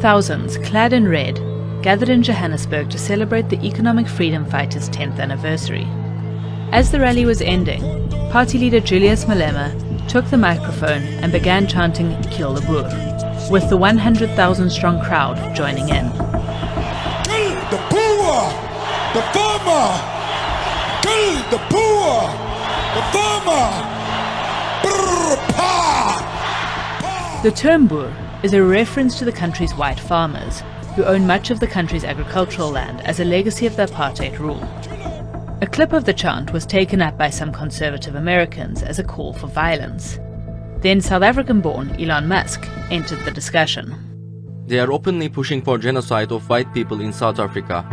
Thousands, clad in red, gathered in Johannesburg to celebrate the economic freedom fighters' 10th anniversary. As the rally was ending, party leader Julius Malema took the microphone and began chanting "Kill the Boer," with the 100,000-strong crowd joining in. Kill the poor, the farmer! Kill the poor, the farmer! Brr, pa! The term Boer is a reference to the country's white farmers, who own much of the country's agricultural land as a legacy of the apartheid rule. A clip of the chant was taken up by some conservative Americans as a call for violence. Then South African-born Elon Musk entered the discussion. They are openly pushing for genocide of white people in South Africa.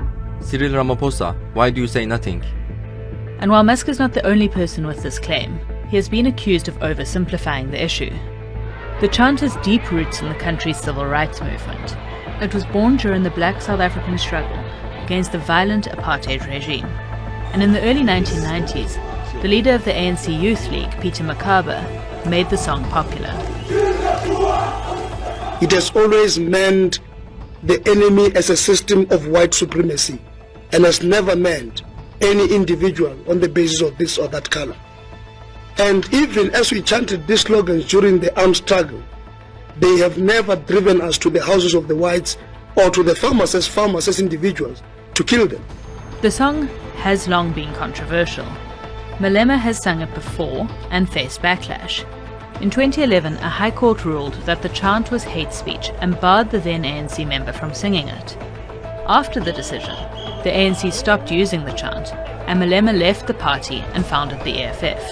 Cyril Ramaphosa, why do you say nothing? And while Musk is not the only person with this claim, he has been accused of oversimplifying the issue. The chant has deep roots in the country's civil rights movement. It was born during the Black South African struggle against the violent apartheid regime. And in the early 1990s, the leader of the ANC Youth League, Peter Makaba, made the song popular. It has always meant the enemy as a system of white supremacy and has never meant any individual on the basis of this or that color. And even as we chanted these slogans during the armed struggle, they have never driven us to the houses of the whites or to the farmers as individuals to kill them. The song has long been controversial. Malema has sung it before and faced backlash. In 2011, a High Court ruled that the chant was hate speech and barred the then ANC member from singing it. After the decision, the ANC stopped using the chant, and Malema left the party and founded the EFF.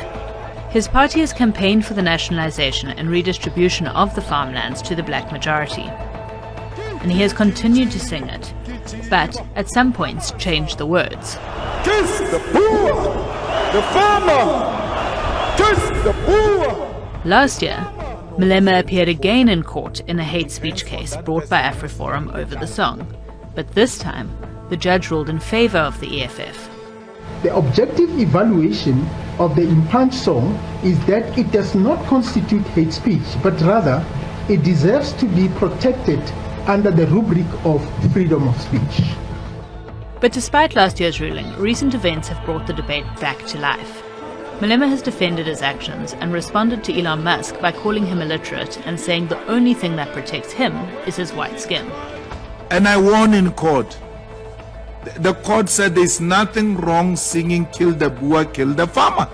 His party has campaigned for the nationalization and redistribution of the farmlands to the black majority. And he has continued to sing it, but at some points changed the words. Kiss the poor, the farmer! Kiss the poor! Last year, Malema appeared again in court in a hate speech case brought by AfriForum over the song. But this time, the judge ruled in favor of the EFF. The objective evaluation of the impugned song is that it does not constitute hate speech, but rather it deserves to be protected under the rubric of freedom of speech. But despite last year's ruling, recent events have brought the debate back to life. Malema has defended his actions and responded to Elon Musk by calling him illiterate and saying the only thing that protects him is his white skin. And I won in court. The court said there's nothing wrong singing "Kill the Boer, kill the farmer."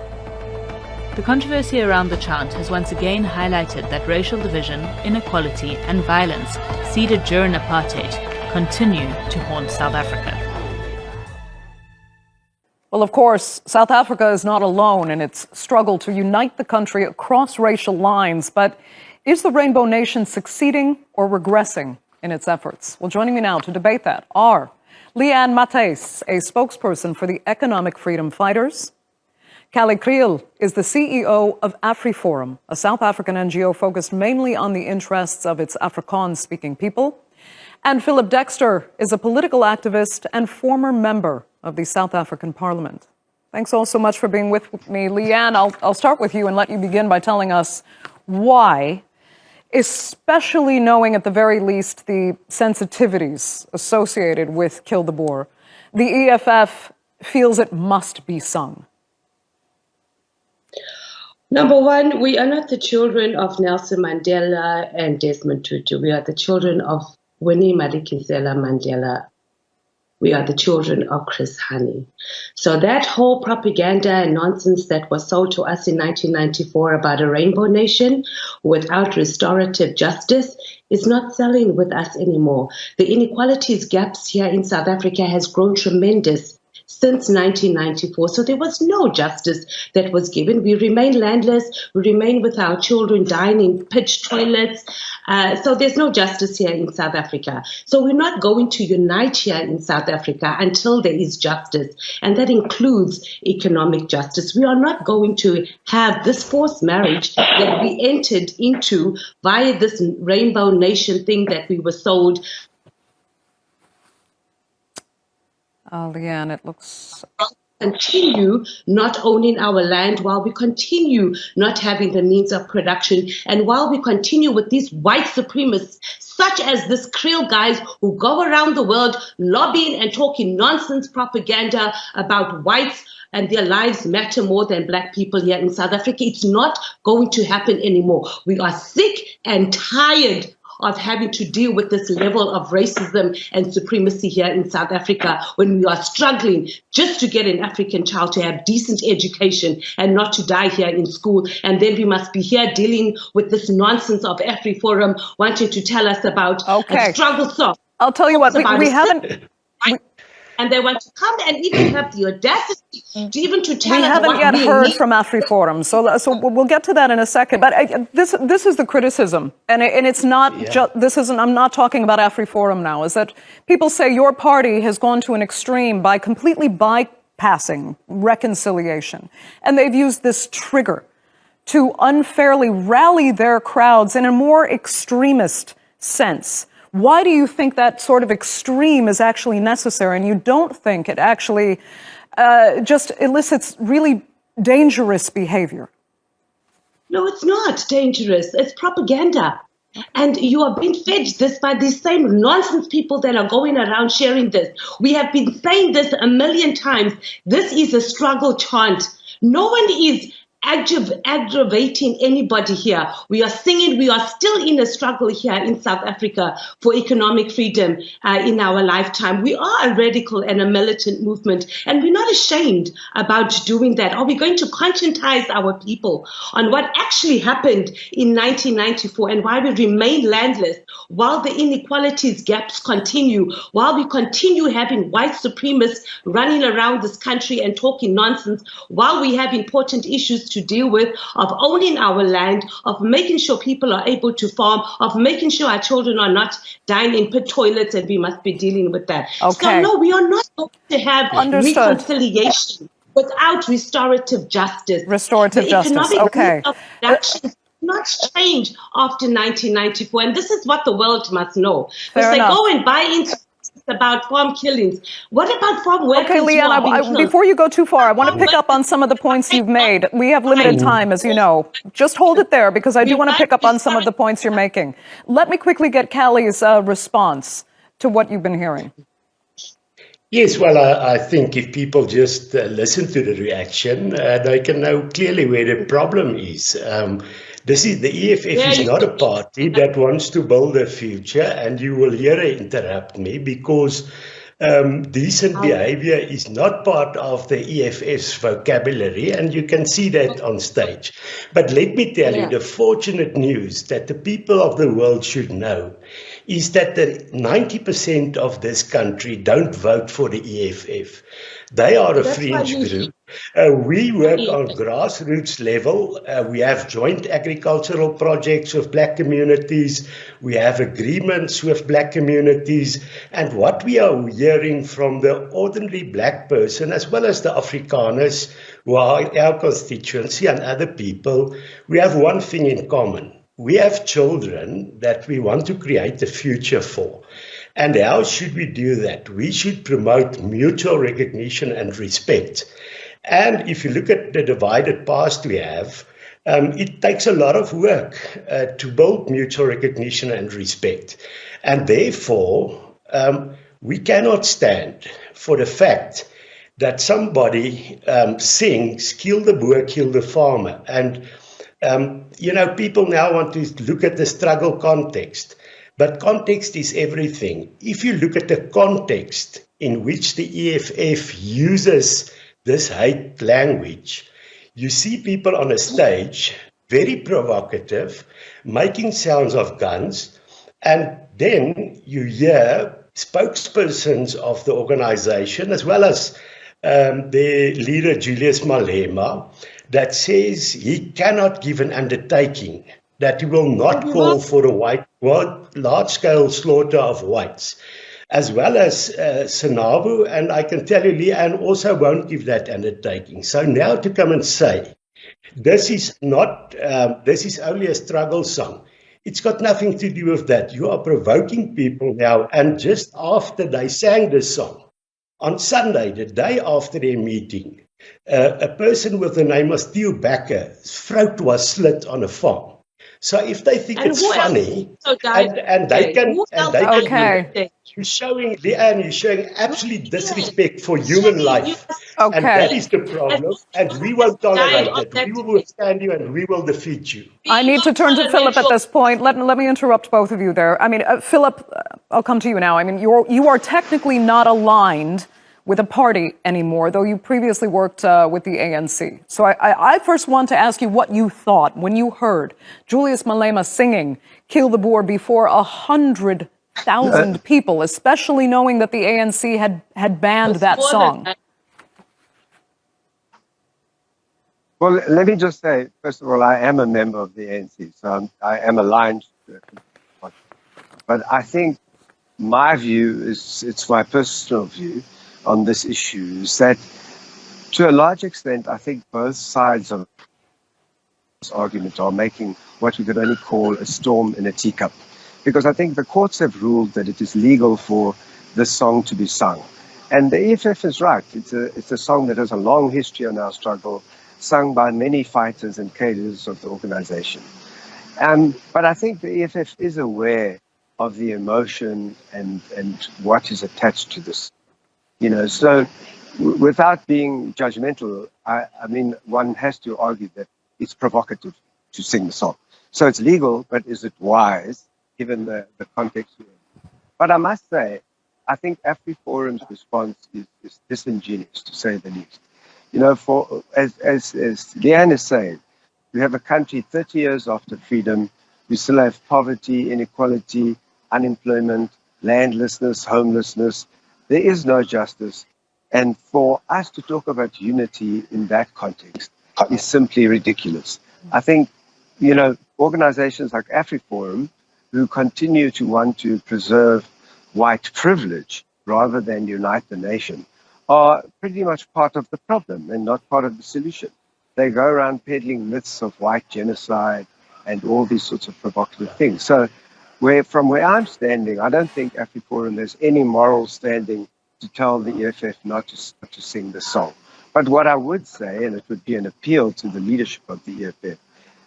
The controversy around the chant has once again highlighted that racial division, inequality and violence seeded during apartheid continue to haunt South Africa. Well, of course, South Africa is not alone in its struggle to unite the country across racial lines. But is the Rainbow Nation succeeding or regressing in its efforts? Well, joining me now to debate that are Leanne Matthys, a spokesperson for the Economic Freedom Fighters. Callie Kriel is the CEO of AfriForum, a South African NGO focused mainly on the interests of its Afrikaans-speaking people. And Philip Dexter is a political activist and former member of the South African Parliament. Thanks all so much for being with me. Leanne, I'll start with you and let you begin by telling us why, especially knowing at the very least the sensitivities associated with Kill the Boer, the EFF feels it must be sung. Number one, we are not the children of Nelson Mandela and Desmond Tutu. We are the children of Winnie Madikizela Mandela. We are the children of Chris Hani. So that whole propaganda and nonsense that was sold to us in 1994 about a rainbow nation without restorative justice is not selling with us anymore. The inequalities gaps here in South Africa has grown tremendous since 1994. So there was no justice that was given. We remain landless. We remain with our children dying in pitch toilets. So there's no justice here in South Africa. So we're not going to unite here in South Africa until there is justice. And that includes economic justice. We are not going to have this forced marriage that we entered into via this rainbow nation thing that we were sold. Leanne, it looks continue not owning our land, while we continue not having the means of production, and while we continue with these white supremacists, such as this Kriel guys who go around the world lobbying and talking nonsense propaganda about whites and their lives matter more than black people here in South Africa, it's not going to happen anymore. We are sick and tired of having to deal with this level of racism and supremacy here in South Africa, when we are struggling just to get an African child to have decent education and not to die here in school. And then we must be here dealing with this nonsense of AfriForum wanting to tell us about a struggle song. I'll tell you what, we haven't... And they want to come and even have the audacity to even to tell us. We haven't yet heard from AfriForum, so we'll get to that in a second. But this is the criticism, and it's not just this isn't. I'm not talking about AfriForum now. Is that people say your party has gone to an extreme by completely bypassing reconciliation, and they've used this trigger to unfairly rally their crowds in a more extremist sense. Why do you think that sort of extreme is actually necessary, and you don't think it actually just elicits really dangerous behavior? No, it's not dangerous. It's propaganda. And you are being fed this by these same nonsense people that are going around sharing this. We have been saying this a million times. This is a struggle chant. No one is aggravating anybody here. We are singing, we are still in a struggle here in South Africa for economic freedom in our lifetime. We are a radical and a militant movement, and we're not ashamed about doing that. Are we going to conscientize our people on what actually happened in 1994 and why we remain landless, while the inequalities gaps continue, while we continue having white supremacists running around this country and talking nonsense, while we have important issues to deal with, of owning our land, of making sure people are able to farm, of making sure our children are not dying in pit toilets, and we must be dealing with that. Okay. So no, we are not going to have reconciliation without restorative justice. Restorative justice, okay. Not change after 1994, and this is what the world must know. Fair Because enough. they go and buy into about farm killings. What about farm workers? Okay, Leanne, before you go too far, I want to pick up on some of the points you've made. We have limited time, as you know. Just hold it there, because I do want to pick up on some of the points you're making. Let me quickly get Callie's response to what you've been hearing. Yes, well, I think if people just listen to the reaction, they can know clearly where the problem is. The EFF is not a party that wants to build a future, and you will hear her interrupt me, because decent behavior is not part of the EFF's vocabulary, and you can see that on stage. But let me tell you, the fortunate news that the people of the world should know is that the 90% of this country don't vote for the EFF. They are a fringe group. We work on grassroots level. We have joint agricultural projects with black communities. We have agreements with black communities. And what we are hearing from the ordinary black person, as well as the Afrikaners who are in our constituency and other people, we have one thing in common. We have children that we want to create a future for. And how should we do that? We should promote mutual recognition and respect. And if you look at the divided past we have, it takes a lot of work to build mutual recognition and respect. And therefore, we cannot stand for the fact that somebody sings, kill the boer, kill the farmer. And, people now want to look at the struggle context. But context is everything. If you look at the context in which the EFF uses this hate language, you see people on a stage, very provocative, making sounds of guns, and then you hear spokespersons of the organization, as well as their leader, Julius Malema, that says he cannot give an undertaking, that he will not call for a large-scale slaughter of whites, as well as Sanabu, and I can tell you, Leanne also won't give that undertaking. So now to come and say, this is only a struggle song. It's got nothing to do with that. You are provoking people now, and just after they sang this song, On Sunday, the day after their meeting, a person with the name of Theo Becker's throat was slit on a farm. So if they think And it's who else funny, also died? and they can, Who and else they died can, Okay. you're showing, Leanne, you're showing absolute Yes. disrespect for human Shaggy, you life. are And that Okay. is the problem, and we who won't died tolerate on it. that We will day. withstand you and we will defeat you. I need to turn to Philip at this point. Let me interrupt both of you there. I mean, Philip, I'll come to you now. I mean, you are technically not aligned with a party anymore, though you previously worked with the ANC. So I first want to ask you what you thought when you heard Julius Malema singing "Kill the Boer" before 100,000 people, especially knowing that the ANC had banned that song. Well, let me just say, first of all, I am a member of the ANC, so I am aligned to it. But I think my view is, it's my personal view on this issue, is that to a large extent, I think both sides of this argument are making what we could only call a storm in a teacup. Because I think the courts have ruled that it is legal for this song to be sung. And the EFF is right. It's a song that has a long history in our struggle, sung by many fighters and cadres of the organization. But I think the EFF is aware of the emotion and what is attached to this. So without being judgmental, I mean, one has to argue that it's provocative to sing the song. So it's legal, but is it wise, given the context we're in? But I must say, I think AfriForum's response is disingenuous, to say the least. As Leanne is saying, we have a country 30 years after freedom. We still have poverty, inequality, unemployment, landlessness, homelessness. There is no justice. And for us to talk about unity in that context is simply ridiculous. I think, organizations like AfriForum, who continue to want to preserve white privilege rather than unite the nation, are pretty much part of the problem and not part of the solution. They go around peddling myths of white genocide and all these sorts of provocative things. So from where I'm standing, I don't think AfriForum has any moral standing to tell the EFF not to sing the song. But what I would say, and it would be an appeal to the leadership of the EFF,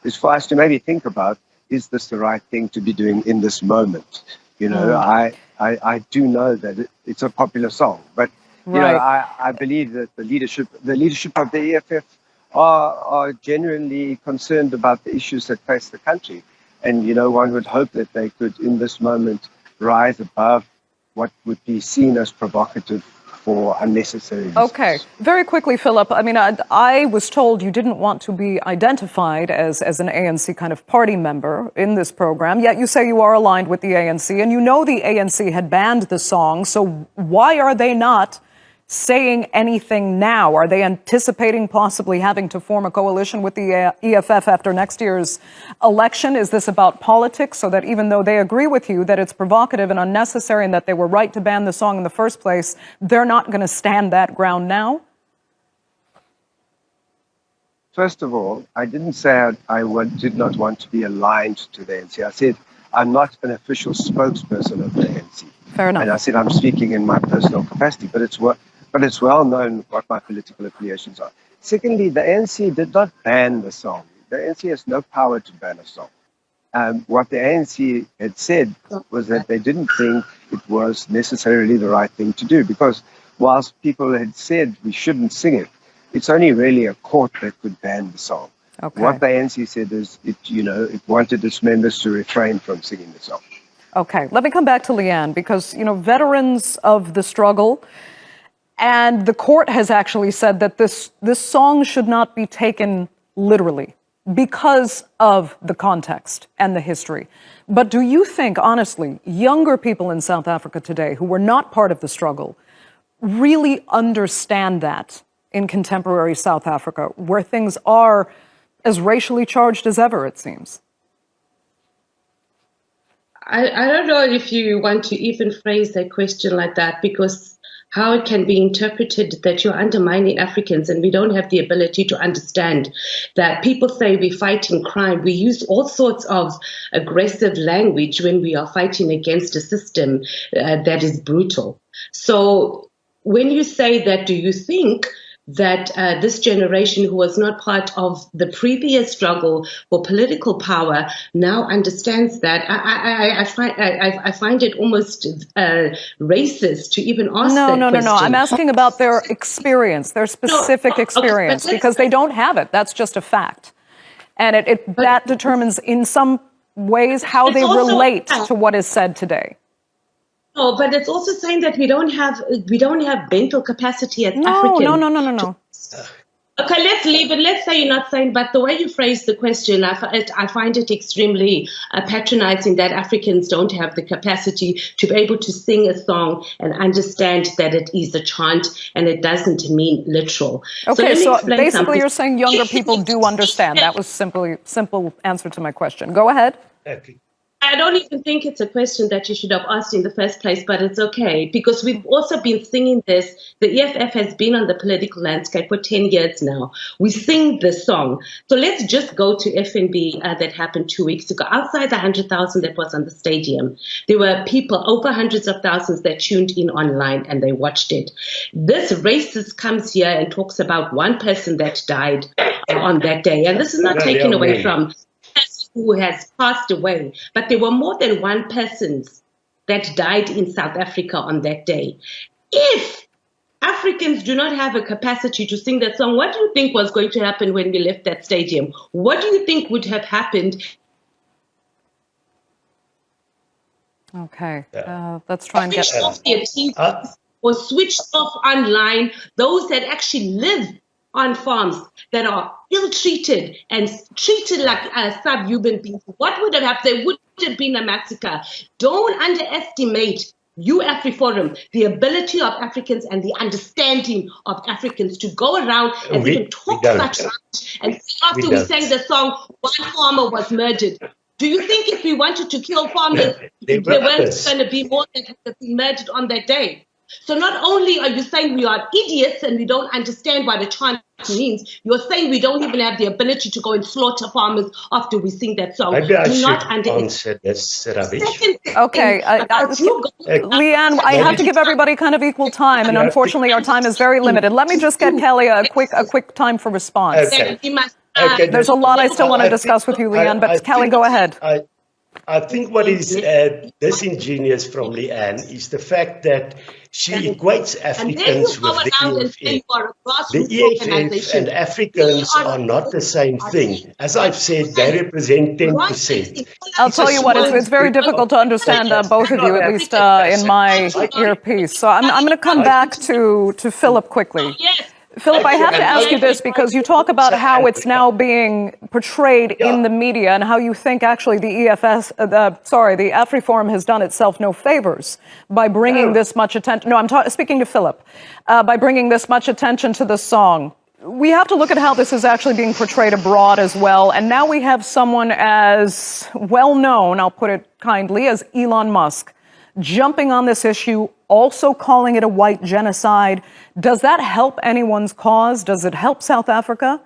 is for us to maybe think about, is this the right thing to be doing in this moment? I do know that it's a popular song, but I believe that the leadership of the EFF are genuinely concerned about the issues that face the country. And, one would hope that they could, in this moment, rise above what would be seen as provocative for unnecessary reasons. Okay. Very quickly, Philip, I mean, I was told you didn't want to be identified as an ANC kind of party member in this program, yet you say you are aligned with the ANC, and the ANC had banned the song, so why are they not saying anything now? Are they anticipating possibly having to form a coalition with the EFF after next year's election? Is this about politics, so that even though they agree with you that it's provocative and unnecessary and that they were right to ban the song in the first place, they're not going to stand that ground now? First of all, I didn't say I did not want to be aligned to the ANC. I said I'm not an official spokesperson of the ANC. Fair enough. And I said I'm speaking in my personal capacity, but it's well known what my political affiliations are. Secondly, the ANC did not ban the song. The ANC has no power to ban a song. What the ANC had said was that they didn't think it was necessarily the right thing to do, because whilst people had said we shouldn't sing it, it's only really a court that could ban the song. Okay. What the ANC said is it wanted its members to refrain from singing the song. Okay, let me come back to Leanne, because, veterans of the struggle, and the court has actually said that this song should not be taken literally because of the context and the history. But do you think, honestly, younger people in South Africa today who were not part of the struggle really understand that in contemporary South Africa, where things are as racially charged as ever, it seems? I don't know if you want to even phrase a question like that, because how it can be interpreted that you're undermining Africans and we don't have the ability to understand that people say we're fighting crime. We use all sorts of aggressive language when we are fighting against a system that is brutal. So when you say that, do you think that this generation who was not part of the previous struggle for political power now understands that? I find it almost racist to even ask that question. No. I'm asking about their experience, their specific experience, because they don't have it. That's just a fact. And that determines in some ways how they relate to what is said today. No, but it's also saying that we don't have mental capacity as Africans. No. Okay, let's leave it. Let's say you're not saying, but the way you phrase the question, I find it extremely patronizing that Africans don't have the capacity to be able to sing a song and understand that it is a chant and it doesn't mean literal. Okay, so basically you're saying younger people do understand. That was simple answer to my question. Go ahead. Okay. I don't even think it's a question that you should have asked in the first place, but it's okay, because we've also been singing this. The EFF has been on the political landscape for 10 years now. We sing this song. So let's just go to FNB that happened 2 weeks ago. Outside the 100,000 that was on the stadium, there were people, over hundreds of thousands, that tuned in online and they watched it. This racist comes here and talks about one person that died on that day. And this is not taken away from who has passed away, but there were more than one person that died in South Africa on that day. If Africans do not have a capacity to sing that song, what do you think was going to happen when we left that stadium? What do you think would have happened? Okay, let's try and get or switched off online. Those that actually live on farms that are ill-treated and treated like subhuman beings. What would have happened? There would have been a massacre. Don't underestimate, you AfriForum, the ability of Africans and the understanding of Africans to go around and even talk such rubbish. And after we sang the song, one farmer was murdered. Do you think if we wanted to kill farmers, there weren't going to be more that have been murdered on that day? So not only are you saying we are idiots and we don't understand what a chant means, you're saying we don't even have the ability to go and slaughter farmers after we sing that song. Maybe I should answer this rubbish. Okay, Leanne, I have to give everybody kind of equal time, and unfortunately our time is very limited. Let me just get Kelly a quick time for response. Okay, there's a lot I still want to discuss with you, Leanne, but Kelly, go ahead. I think what is disingenuous from Leanne is the fact that she equates Africans with the EFF. The EFF and Africans are not the same thing. As I've said, they represent 10%. I'll tell you what, it's very difficult to understand both of you, at least in my earpiece. So I'm going to come back to Philip quickly. Philip, I have to ask you this, because you talk about how it's now being portrayed in the media and how you think actually the the AfriForum has done itself no favors by bringing this much attention. No, I'm speaking to Philip. By bringing this much attention to the song. We have to look at how this is actually being portrayed abroad as well. And now we have someone as well known, I'll put it kindly, as Elon Musk, jumping on this issue, also calling it a white genocide. Does that help anyone's cause? Does it help South Africa?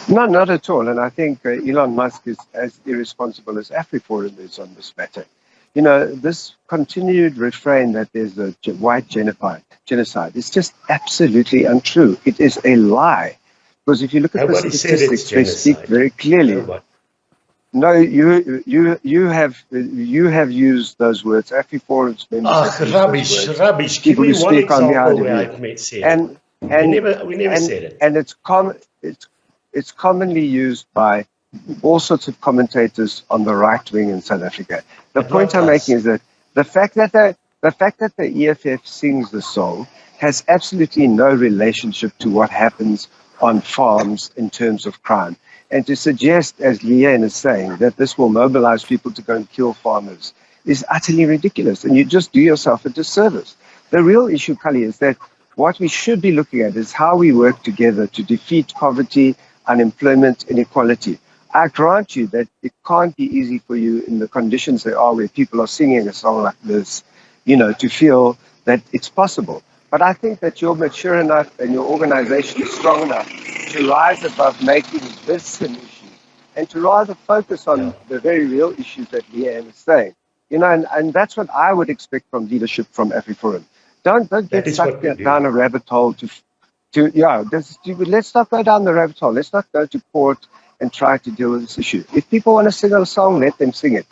No, not at all. And I think Elon Musk is as irresponsible as AfriForum is on this matter. You know, this continued refrain that there's a white genocide is just absolutely untrue. It is a lie. Because if you look at the statistics, they speak very clearly. No, you have used those words. AfriForum's members rubbish. People who speak on behalf of you. And we never said it. And it's commonly used by all sorts of commentators on the right wing in South Africa. The point I'm making is that the fact that the EFF sings the song has absolutely no relationship to what happens on farms in terms of crime. And to suggest, as Leanne is saying, that this will mobilize people to go and kill farmers is utterly ridiculous. And you just do yourself a disservice. The real issue, Kali, is that what we should be looking at is how we work together to defeat poverty, unemployment, inequality. I grant you that it can't be easy for you in the conditions there are where people are singing a song like this, you know, to feel that it's possible. But I think that you're mature enough and your organization is strong enough to rise above making this an issue and to rather focus on the very real issues that Leanne is saying. You know, and that's what I would expect from leadership from AfriForum. Don't That get is what sucked we do. down a rabbit hole let's not go down the rabbit hole. Let's not go to court and try to deal with this issue. If people want to sing a song, let them sing it.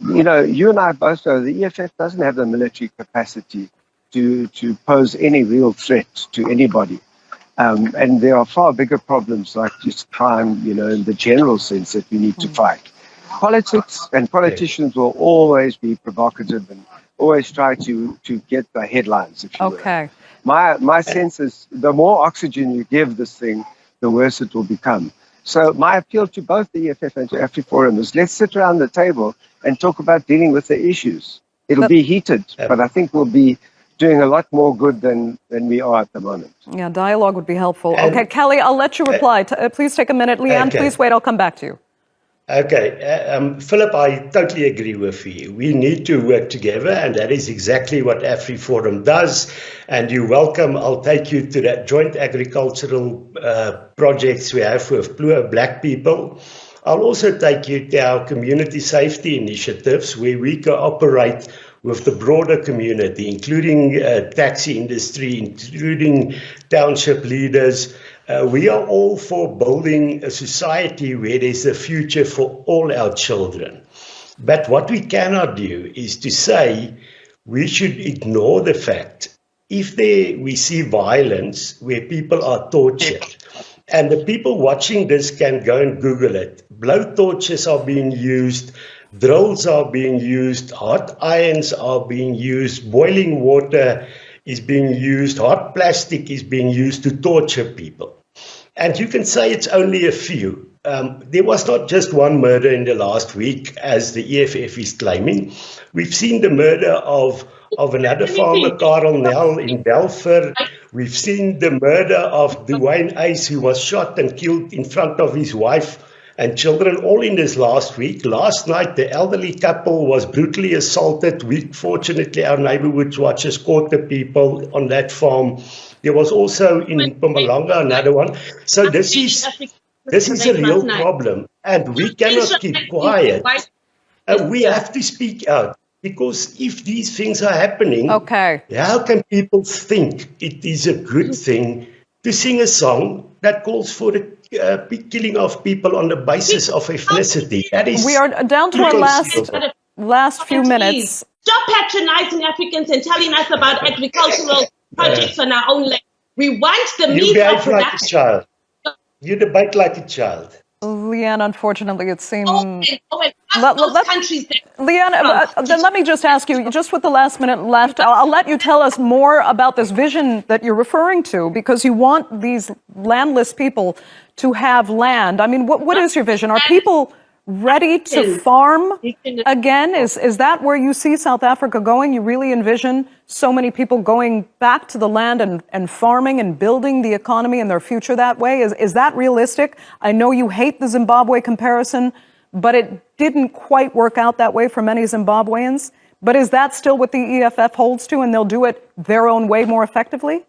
You know, you and I both know the EFF doesn't have the military capacity to pose any real threat to anybody. And there are far bigger problems like just crime, you know, in the general sense that we need to fight. Politics and politicians will always be provocative and always try to get the headlines, if you will. Okay. My sense is the more oxygen you give this thing, the worse it will become. So my appeal to both the EFF and to AfriForum is let's sit around the table and talk about dealing with the issues. It'll be heated, but I think we'll be doing a lot more good than we are at the moment. Yeah, dialogue would be helpful. Okay, Kelly, I'll let you reply. Please take a minute. Leanne, please wait. I'll come back to you. Okay, Philip, I totally agree with you. We need to work together, and that is exactly what AfriForum does. And you're welcome. I'll take you to that joint agricultural projects we have with Black people. I'll also take you to our community safety initiatives where we cooperate with the broader community, including taxi industry, including township leaders. We are all for building a society where there's a future for all our children. But what we cannot do is to say we should ignore the fact if we see violence where people are tortured, and the people watching this can go and Google it. Blowtorches are being used, drills are being used, hot irons are being used, boiling water is being used, hot plastic is being used to torture people. And you can say it's only a few. There was not just one murder in the last week, as the EFF is claiming. We've seen the murder of another farmer, Karel Nel, in Belfer. We've seen the murder of Dwayne Ace, who was shot and killed in front of his wife and children, all in this last week. Last night, the elderly couple was brutally assaulted. Fortunately, our neighborhood watchers caught the people on that farm. There was also in Mpumalanga another one. So this is a real problem, and we cannot keep quiet. We have to speak out, because if these things are happening, how can people think it is a good thing to sing a song that calls for the killing of people on the basis of ethnicity? That is. We are down to our last few minutes. Stop patronizing Africans and telling us about agricultural projects on our own land. We want the meat of production. Like a child. You debate like a child. Leanne, unfortunately, it seems... countries Leanne, then let me just ask you, just with the last minute left, I'll let you tell us more about this vision that you're referring to, because you want these landless people to have land. I mean, what is your vision? Are people ready to farm again? Is that where you see South Africa going? You really envision so many people going back to the land and farming and building the economy and their future that way? Is that realistic? I know you hate the Zimbabwe comparison, but it didn't quite work out that way for many Zimbabweans. But is that still what the EFF holds to, and they'll do it their own way more effectively?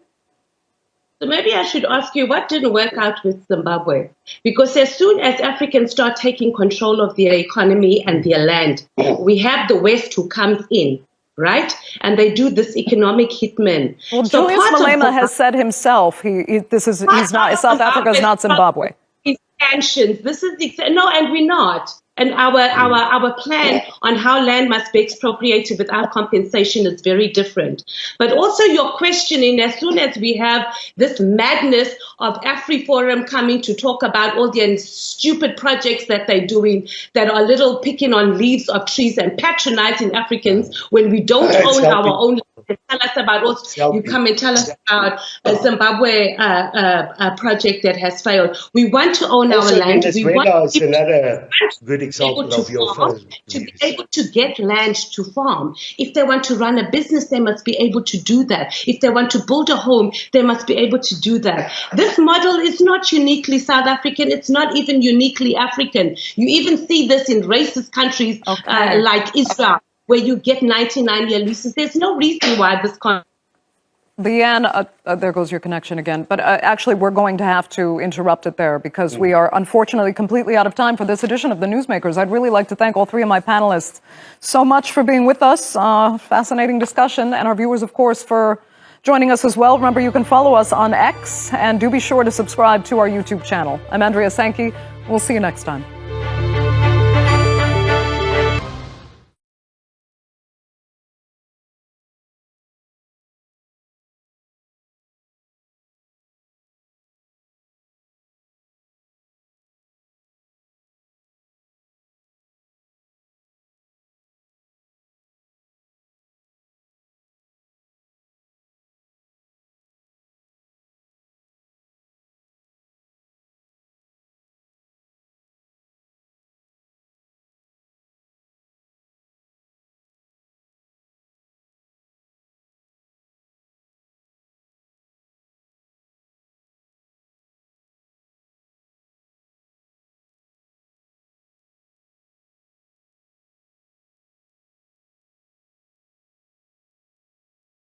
So maybe I should ask you, what didn't work out with Zimbabwe? Because as soon as Africans start taking control of their economy and their land, we have the West who comes in, right? And they do this economic hitman. Well, so Julius Malema has said himself, South Africa is not Zimbabwe. Sanctions. This is and we're not. And our plan on how land must be expropriated without compensation is very different. But also your questioning, as soon as we have this madness of AfriForum coming to talk about all the stupid projects that they're doing that are little picking on leaves of trees and patronizing Africans when we don't own our own land. Tell us about what you come and tell us about a Zimbabwe project that has failed. We want to own our land. We want another good example of your farm, to be able to get land to farm. If they want to run a business, they must be able to do that. If they want to build a home, they must be able to do that. This model is not uniquely South African. It's not even uniquely African. You even see this in racist countries like Israel, where you get 99-year leases. There's no reason why this Leanne, there goes your connection again. But actually, we're going to have to interrupt it there because we are unfortunately completely out of time for this edition of The Newsmakers. I'd really like to thank all three of my panelists so much for being with us. Fascinating discussion. And our viewers, of course, for joining us as well. Remember, you can follow us on X, and do be sure to subscribe to our YouTube channel. I'm Andrea Sankey. We'll see you next time.